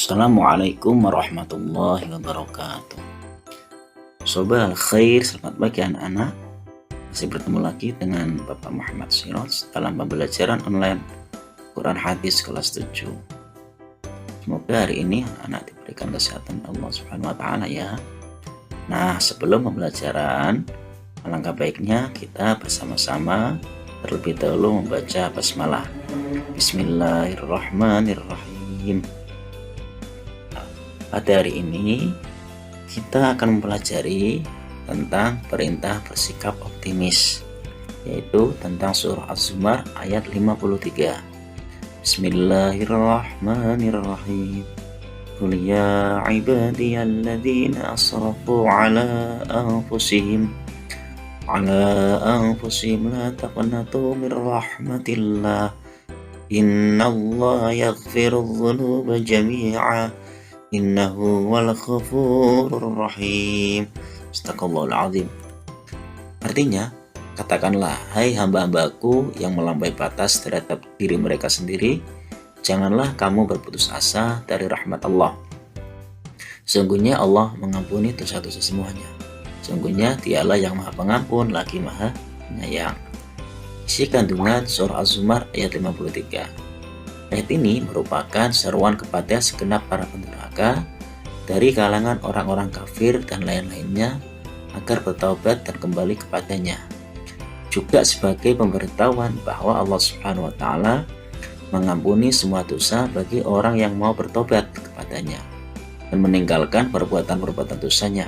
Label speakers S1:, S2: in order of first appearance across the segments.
S1: Assalamualaikum warahmatullahi wabarakatuh. Sobat al-khair, selamat pagi anak-anak. Masih bertemu lagi dengan Bapak Muhammad Siraj dalam pembelajaran online Quran Hadis kelas 7. Semoga hari ini anak-anak diberikan kesehatan Allah Subhanahu wa taala ya. Nah, sebelum pembelajaran, alangkah baiknya kita bersama-sama terlebih dahulu membaca basmalah. Bismillahirrahmanirrahim. Pada hari ini kita akan mempelajari tentang perintah bersikap optimis, yaitu tentang surah Az-Zumar ayat 53. Bismillahirrahmanirrahim. Qul ya ibadiyalladzina asrafu ala anfusihim la taqnatu min rahmatillah innallaha yaghfirudz dzunuba jami'a innahu wal ghafurur rahim. Astagfirullahal azim. Artinya, katakanlah, hai hamba-hambaku yang melampaui batas terhadap diri mereka sendiri, janganlah kamu berputus asa dari rahmat Allah. Sungguhnya Allah mengampuni dosa-dosa semuanya. Sungguhnya Dialah yang Maha Pengampun lagi Maha Penyayang. Isi kandungan surah Az-Zumar ayat 53. Ayat ini merupakan seruan kepada segenap para pendurhaka dari kalangan orang-orang kafir dan lain-lainnya agar bertaubat dan kembali kepadanya. Juga sebagai pemberitahuan bahwa Allah Subhanahu wa taala mengampuni semua dosa bagi orang yang mau bertobat kepadanya dan meninggalkan perbuatan-perbuatan dosanya.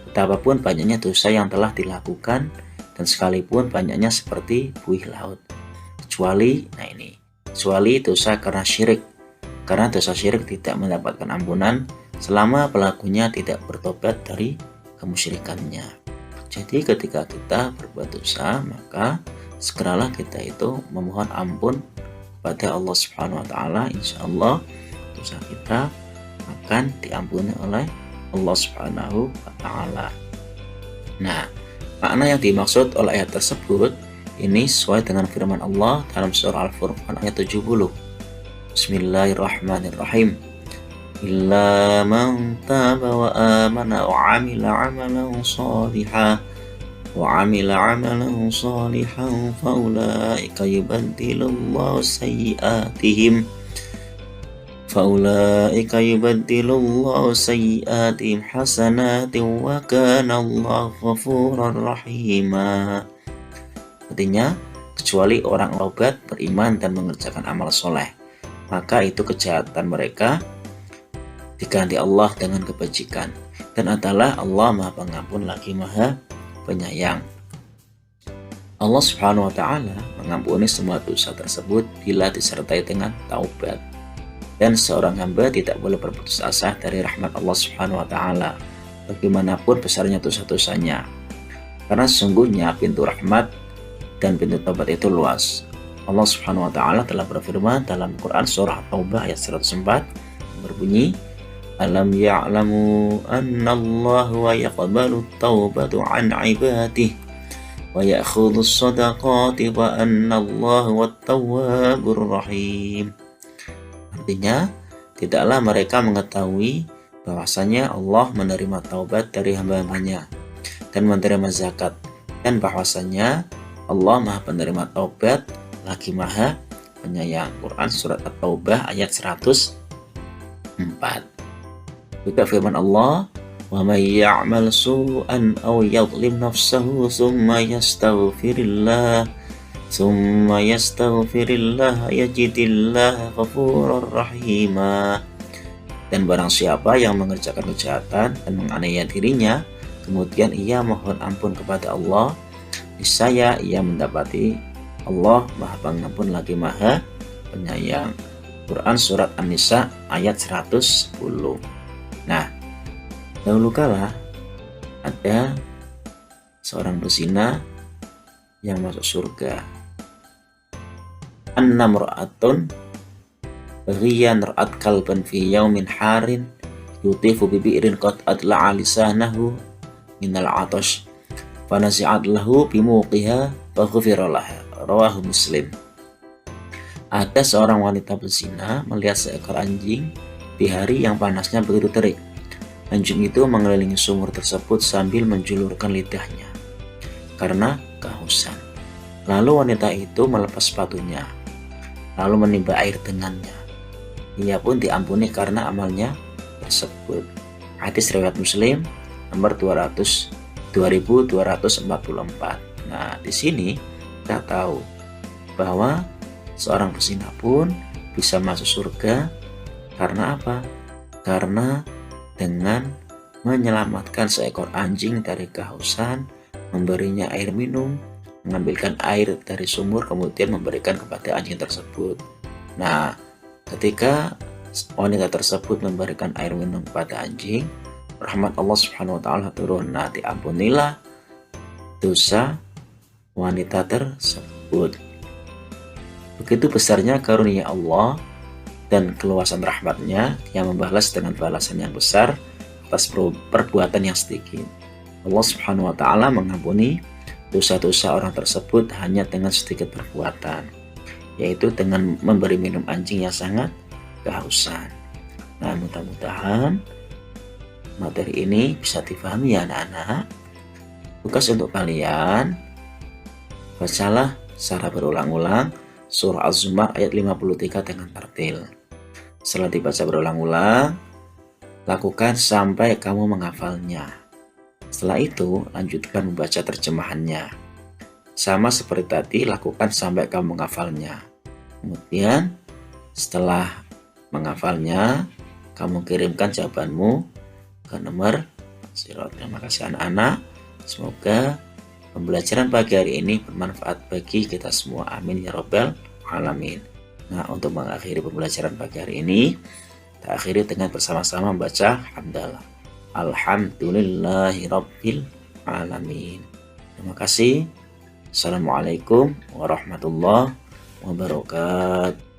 S1: Betapapun banyaknya dosa yang telah dilakukan dan sekalipun banyaknya seperti buih laut. Kecuali dosa karena syirik. Karena dosa syirik tidak mendapatkan ampunan selama pelakunya tidak bertobat dari kemusyrikannya. Jadi ketika kita berbuat dosa, maka segeralah kita itu memohon ampun kepada Allah Subhanahu wa taala. Insyaallah dosa kita akan diampuni oleh Allah Subhanahu wa taala. Nah, makna yang dimaksud oleh ayat tersebut ini sesuai dengan firman Allah dalam surah Al-Furqan ayat 70. Bismillahirrahmanirrahim. Illa man taba wa amana wa amila amalan salihan faulaika yubaddilullahu sayyi'atihim hasanatin wa kana Allahu ghafurar rahima. Artinya, kecuali orang taubat, beriman dan mengerjakan amal soleh, maka itu kejahatan mereka diganti Allah dengan kebajikan, dan adalah Allah Maha Pengampun lagi Maha Penyayang. Allah Subhanahu wa taala mengampuni semua dosa tersebut bila disertai dengan taubat. Dan seorang hamba tidak boleh berputus asa dari rahmat Allah Subhanahu wa taala bagaimanapun besarnya dosa-dosanya. Karena sesungguhnya pintu rahmat dan pintu taubat itu luas. Allah Subhanahu wa taala telah berfirman dalam Quran surah Taubah ayat 104 berbunyi, Alam ya'lamu annallaha wa yaqbalu taubatu an ibadihi wa ya'khudhu as-sadaqati wa annallaha wat-tawwabur rahim. Artinya, tidaklah mereka mengetahui bahwasanya Allah menerima taubat dari hamba-hambanya dan menerima zakat, dan bahwasanya Allah Maha Penerima Taubat lagi Maha Penyayang. Quran surat At-Taubah ayat 104. Juga firman Allah, wa may ya'mal su'an aw yadhlim nafsahu thumma yastaghfirillah yajidillaha ghafurar rahima. Dan barang siapa yang mengerjakan kejahatan dan menganiaya dirinya, kemudian ia mohon ampun kepada Allah, niscaya ia mendapati Allah Maha Pengampun lagi Maha Penyayang. Quran surat An-Nisa ayat 110. Nah, dahulu kala ada seorang berzina yang masuk surga. Annamra'atun baghiyan ra'at kalban fi yaumin harin yutifu bi bi'rin qad adla'a lisanahu minal 'atash fanasi'at lahu bimuqiha faghfira laha. Rawahu Muslim. Ada seorang wanita berzina melihat seekor anjing di hari yang panasnya begitu terik. Anjing itu mengelilingi sumur tersebut sambil menjulurkan lidahnya karena kehausan. Lalu wanita itu melepas sepatunya, lalu menimba air dengannya. Ia pun diampuni karena amalnya tersebut. Hadis riwayat Muslim nomor 2244. Nah, di sini kita tahu bahwa seorang pezina pun bisa masuk surga karena apa? Karena dengan menyelamatkan seekor anjing dari kehausan, memberinya air minum, mengambilkan air dari sumur, kemudian memberikan kepada anjing tersebut. Nah, ketika wanita tersebut memberikan air minum kepada anjing, rahmat Allah Subhanahu wa taala turun. Nah, diampunilah dosa wanita tersebut. Begitu besarnya karunia Allah dan keluasan rahmatnya yang membalas dengan balasan yang besar atas perbuatan yang sedikit. Allah Subhanahu wa taala mengampuni dosa-dosa orang tersebut hanya dengan sedikit perbuatan, yaitu dengan memberi minum anjing yang sangat kehausan. Nah, mudah-mudahan materi ini bisa difahami ya anak-anak. Tugas untuk kalian, bacalah secara berulang-ulang surah Az-Zumar ayat 53 dengan tartil. Setelah dibaca berulang-ulang, lakukan sampai kamu menghafalnya. Setelah itu, lanjutkan membaca terjemahannya. Sama seperti tadi, lakukan sampai kamu menghafalnya. Kemudian, setelah menghafalnya, kamu kirimkan jawabanmu ke nomor 0. Terima kasih anak-anak. Semoga pembelajaran pagi hari ini bermanfaat bagi kita semua. Amin ya rabbal alamin. Nah, untuk mengakhiri pembelajaran pagi hari ini, kita akhiri dengan bersama-sama membaca hamdalah. Alhamdulillahi rabbil alamin. Terima kasih. Assalamualaikum warahmatullahi wabarakatuh.